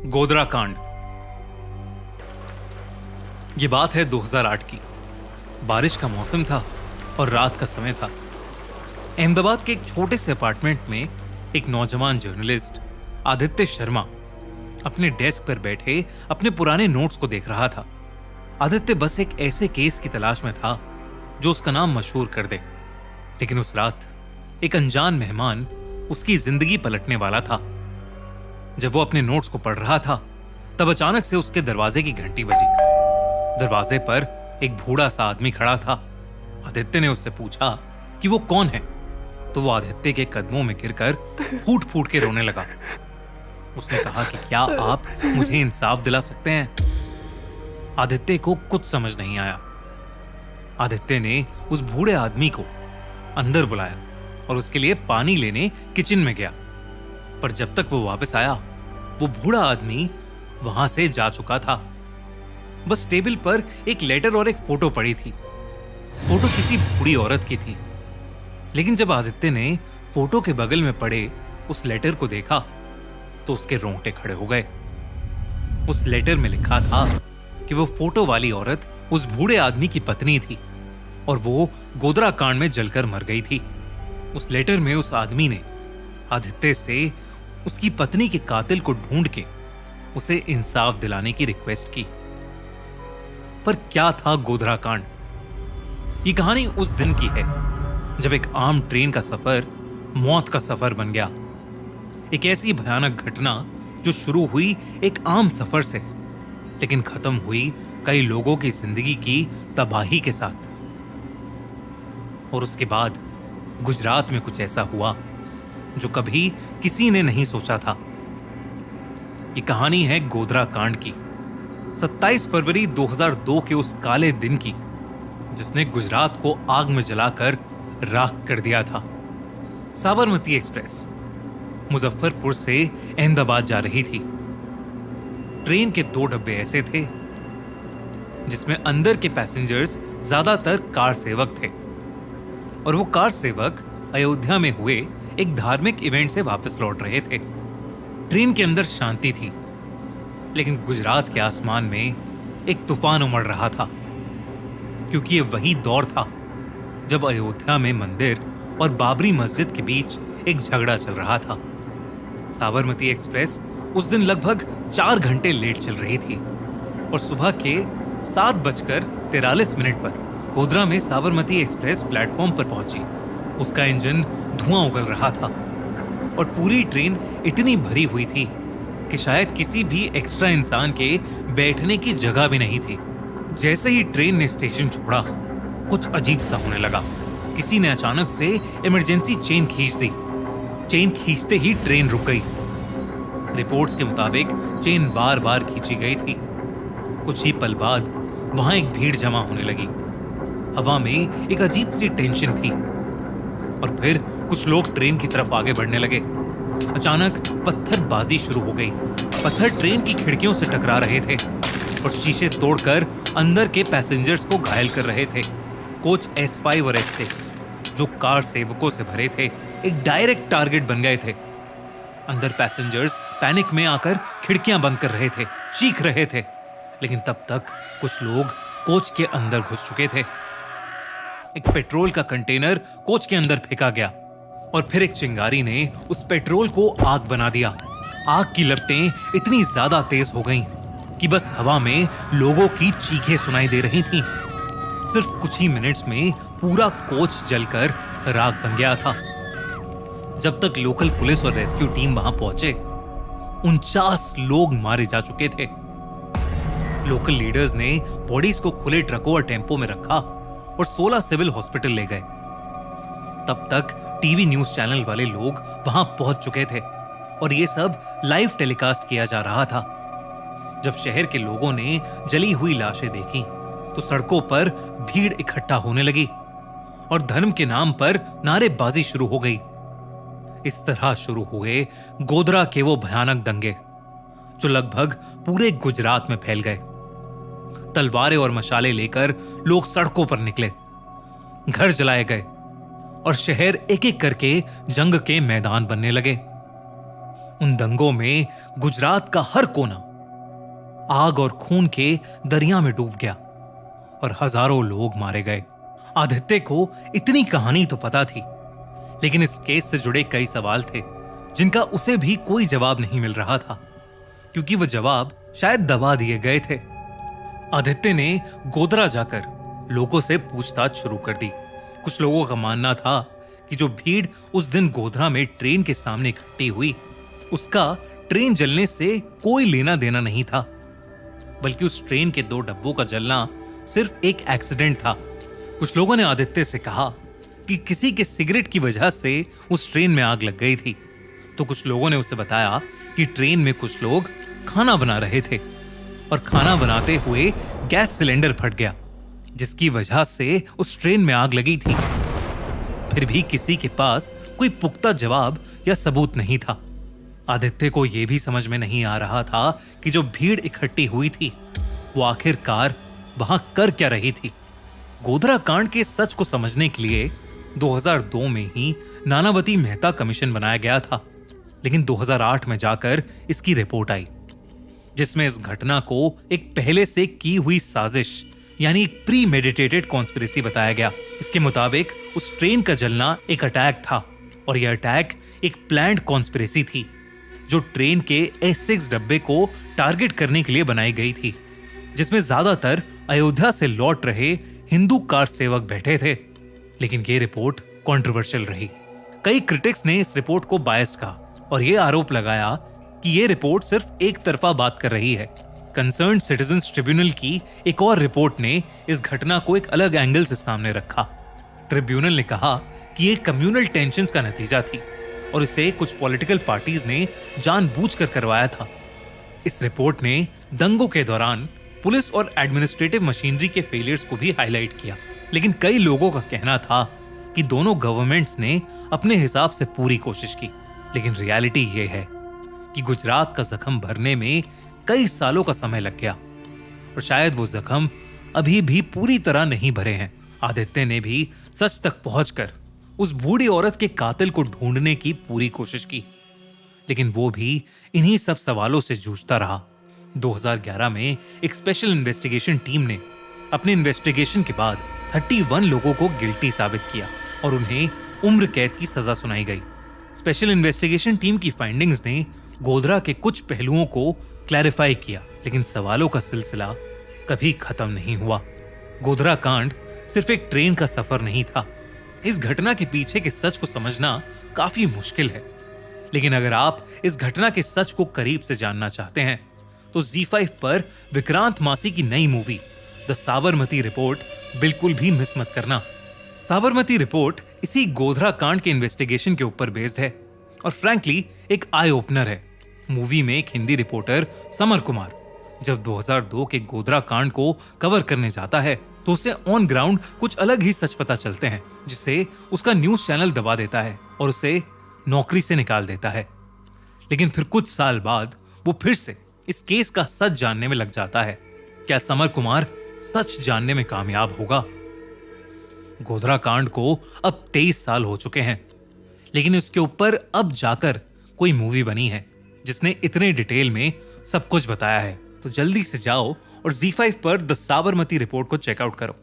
गोधरा कांड। ये बात है 2008 की। बारिश का मौसम था और रात का समय था। अहमदाबाद के एक छोटे से अपार्टमेंट में एक नौजवान जर्नलिस्ट आदित्य शर्मा अपने डेस्क पर बैठे अपने पुराने नोट्स को देख रहा था। आदित्य बस एक ऐसे केस की तलाश में था जो उसका नाम मशहूर कर दे। लेकिन उस रात एक अनजान मेहमान उसकी जिंदगी पलटने वाला था। जब वो अपने नोट्स को पढ़ रहा था तब अचानक से उसके दरवाजे की घंटी बजी। दरवाजे पर एक बूढ़ा सा आदमी खड़ा था। आदित्य ने उससे पूछा कि वो कौन है, तो वो आदित्य के कदमों में गिरकर फूट फूट के रोने लगा। उसने कहा कि क्या आप मुझे इंसाफ दिला सकते हैं? आदित्य को कुछ समझ नहीं आया। आदित्य ने उस बूढ़े आदमी को अंदर बुलाया और उसके लिए पानी लेने किचन में गया। पर जब तक वो वापस आया वो बूढ़ा आदमी वहां से जा चुका था। बस टेबल पर एक लेटर और एक फोटो पड़ी थी। फोटो किसी बूढ़ी औरत की थी। लेकिन जब आदित्य ने फोटो के बगल में पड़े उस लेटर को देखा तो उसके रोंगटे खड़े हो गए। उस लेटर में लिखा था कि वो फोटो वाली औरत उस बूढ़े आदमी की पत्नी थी और वो गोधरा कांड में जलकर मर गई थी। उस लेटर में उस आदमी ने आदित्य से उसकी पत्नी के कातिल को ढूंढ के उसे इंसाफ दिलाने की रिक्वेस्ट की। पर क्या था गोधरा कांड? ये कहानी उस दिन की है जब एक आम ट्रेन का सफर मौत का सफर बन गया। एक ऐसी भयानक घटना जो शुरू हुई एक आम सफर से लेकिन खत्म हुई कई लोगों की जिंदगी की तबाही के साथ। और उसके बाद गुजरात में कुछ ऐसा हुआ जो कभी किसी ने नहीं सोचा था। ये कहानी है गोधरा कांड की, 27 फरवरी 2002 के उस काले दिन की जिसने गुजरात को आग में जलाकर राख कर दिया था। साबरमती एक्सप्रेस मुजफ्फरपुर से अहमदाबाद जा रही थी। ट्रेन के 2 डब्बे ऐसे थे जिसमें अंदर के पैसेंजर्स ज्यादातर कार सेवक थे और वो कार सेवक अयोध्या में हुए एक धार्मिक इवेंट से वापस लौट रहे थे। ट्रेन के अंदर शांति थी लेकिन गुजरात के आसमान में एक तूफान उमड़ रहा था, क्योंकि ये वही दौर था जब अयोध्या में मंदिर और बाबरी मस्जिद के बीच एक झगड़ा चल रहा था। साबरमती एक्सप्रेस उस दिन लगभग 4 घंटे लेट चल रही थी और सुबह के 7:43 पर गोधरा में साबरमती एक्सप्रेस प्लेटफॉर्म पर पहुंची। उसका इंजन धुआं उगल रहा था और पूरी ट्रेन इतनी भरी हुई थी कि शायद किसी भी एक्स्ट्रा इंसान के बैठने की जगह भी नहीं थी। जैसे ही ट्रेन ने स्टेशन छोड़ा कुछ अजीब सा होने लगा। किसी ने अचानक से इमरजेंसी चेन खींच दी। चेन खींचते ही ट्रेन रुक गई। रिपोर्ट्स के मुताबिक चेन बार बार खींची गई थी। कुछ ही पल बाद वहां एक भीड़ जमा होने लगी। हवा में एक अजीब सी टेंशन थी और फिर कुछ लोग ट्रेन की तरफ आगे बढ़ने लगे। अचानक पत्थरबाजी शुरू हो गई। पत्थर ट्रेन की खिड़कियों से टकरा रहे थे और शीशे तोड़कर अंदर के पैसेंजर्स को घायल कर रहे थे। कोच S5 और S6 जो कार सेवकों से भरे थे एक डायरेक्ट टारगेट बन गए थे। अंदर पैसेंजर्स पैनिक में आकर खिड़कियां बंद कर रहे थे, चीख रहे थे। लेकिन तब तक कुछ लोग कोच के अंदर घुस चुके थे। एक पेट्रोल का कंटेनर कोच के अंदर फेंका गया और फिर एक चिंगारी ने उस पेट्रोल को आग बना दिया। आग की लपटें इतनी ज्यादा तेज हो गईं कि बस हवा में लोगों की चीखें सुनाई दे रही थीं। सिर्फ कुछ ही मिनट्स में पूरा कोच जलकर राख बन गया था। जब तक लोकल पुलिस और रेस्क्यू टीम वहां पहुंचे 49 लोग मारे जा चुके थे। लोकल लीडर्स ने बॉडीज को खुले ट्रकों और टेम्पो में रखा और 16 सिविल हॉस्पिटल ले गए। तब तक टीवी न्यूज चैनल वाले लोग वहां पहुंच चुके थे और ये सब लाइव टेलीकास्ट किया जा रहा था। जब शहर के लोगों ने जली हुई लाशें देखी तो सड़कों पर भीड़ इकट्ठा होने लगी और धर्म के नाम पर नारेबाजी शुरू हो गई। इस तरह शुरू हुए गोधरा के वो भयानक दंगे जो लगभग पूरे गुजरात में फैल गए। तलवारें और मशाले लेकर लोग सड़कों पर निकले, घर जलाए गए और शहर एक एक करके जंग के मैदान बनने लगे। उन दंगों में गुजरात का हर कोना आग और खून के दरिया में डूब गया और हजारों लोग मारे गए। आदित्य को इतनी कहानी तो पता थी, लेकिन इस केस से जुड़े कई सवाल थे जिनका उसे भी कोई जवाब नहीं मिल रहा था, क्योंकि वो जवाब शायद दबा दिए गए थे। आदित्य ने गोधरा जाकर लोगों से पूछताछ शुरू कर दी। कुछ लोगों का मानना था कि जो भीड़ उस दिन गोधरा में ट्रेन के सामने इकट्ठी हुई, उसका ट्रेन जलने से कोई लेना देना नहीं था, बल्कि उस ट्रेन के 2 डब्बों का जलना सिर्फ एक एक्सीडेंट था। कुछ लोगों ने आदित्य से कहा कि किसी के सिगरेट की वजह से उस ट्रेन में आग लग गई थी, तो कुछ लोगों ने उसे बताया कि ट्रेन में कुछ लोग खाना बना रहे थे और खाना बनाते हुए गैस सिलेंडर फट गया, जिसकी वजह से उस ट्रेन में आग लगी थी। फिर भी किसी के पास कोई पुख्ता जवाब या सबूत नहीं था। आदित्य को यह भी समझ में नहीं आ रहा था कि जो भीड़ इकट्ठी हुई थी, वो आखिरकार वहां कर क्या रही थी। गोधरा कांड के सच को समझने के लिए 2002 में ही नानावती मेहता कमीशन बनाया गया था, लेकिन 2008 में जाकर इसकी रिपोर्ट आई, जिसमें इस घटना को एक पहले से की हुई साजिश यानी एक प्री मेडिटेटेड कॉन्स्पिरेसी बताया गया। इसके मुताबिक उस ट्रेन का जलना एक अटैक था और यह अटैक एक प्लान्ड कॉन्स्पिरेसी थी, जो ट्रेन के S6 डब्बे को टारगेट करने के लिए बनाई गई थी, जिसमें ज्यादातर अयोध्या से लौट रहे हिंदू कार सेवक बैठे थे। लेकिन यह रिपोर्ट कंट्रोवर्शियल रही। कई क्रिटिक्स ने इस रिपोर्ट को बायस्ड कहा और यह आरोप लगाया कि यह रिपोर्ट सिर्फ एक तरफा बात कर रही है। कंसर्न सिटीजंस ट्रिब्यूनल की एक और रिपोर्ट ने इस घटना को एक अलग एंगल से सामने रखा। ट्रिब्यूनल ने कहा कि यह कम्युनल टेंशंस का नतीजा थी और इसे कुछ पॉलिटिकल पार्टीज ने जानबूझकर करवाया था। इस रिपोर्ट ने दंगों के दौरान पुलिस और एडमिनिस्ट्रेटिव मशीनरी के फेलियर्स को भी हाईलाइट किया, लेकिन कई लोगों का कहना था कि दोनों गवर्नमेंट्स ने अपने हिसाब से पूरी कोशिश की। लेकिन रियलिटी यह है कि गुजरात का जख्म भरने में कई सालों का समय लग गया और शायद वो जख्म अभी भी पूरी तरह नहीं भरे हैं। आदित्य ने भी सच तक पहुंचकर उस बूढ़ी औरत के कातिल को ढूंढने की पूरी कोशिश की, लेकिन वो भी इन्हीं सब सवालों से जूझता रहा। 2011 में एक स्पेशल इन्वेस्टिगेशन टीम ने अपने इन्वेस्टिगेशन के बाद 31 लोगों को गिल्टी साबित किया और उन्हें उम्र कैद की सजा सुनाई गई। स्पेशल इन्वेस्टिगेशन टीम की फाइंडिंग्स ने गोधरा के कुछ पहलुओं को क्लैरिफाई किया, लेकिन सवालों का सिलसिला कभी खत्म नहीं हुआ। गोधरा कांड सिर्फ एक ट्रेन का सफर नहीं था। इस घटना के पीछे के सच को समझना काफी मुश्किल है, लेकिन अगर आप इस घटना के सच को करीब से जानना चाहते हैं तो ZEE5 पर विक्रांत मासी की नई मूवी द साबरमती रिपोर्ट बिल्कुल भी मिस मत करना। साबरमती रिपोर्ट इसी गोधरा कांड के इन्वेस्टिगेशन के ऊपर बेस्ड है और फ्रैंकली एक आई ओपनर है। मूवी में एक हिंदी रिपोर्टर समर कुमार जब 2002 के गोधरा कांड को कवर करने जाता है तो उसे ऑन ग्राउंड कुछ अलग ही सच पता चलते हैं, जिसे उसका न्यूज चैनल दबा देता है और उसे नौकरी से निकाल देता है। लेकिन फिर कुछ साल बाद वो फिर से इस केस का सच जानने में लग जाता है। क्या समर कुमार सच जानने में कामयाब होगा? गोधरा कांड को अब 23 साल हो चुके हैं, लेकिन उसके ऊपर अब जाकर कोई मूवी बनी है जिसने इतने डिटेल में सब कुछ बताया है। तो जल्दी से जाओ और ZEE5 पर द साबरमती रिपोर्ट को चेकआउट करो।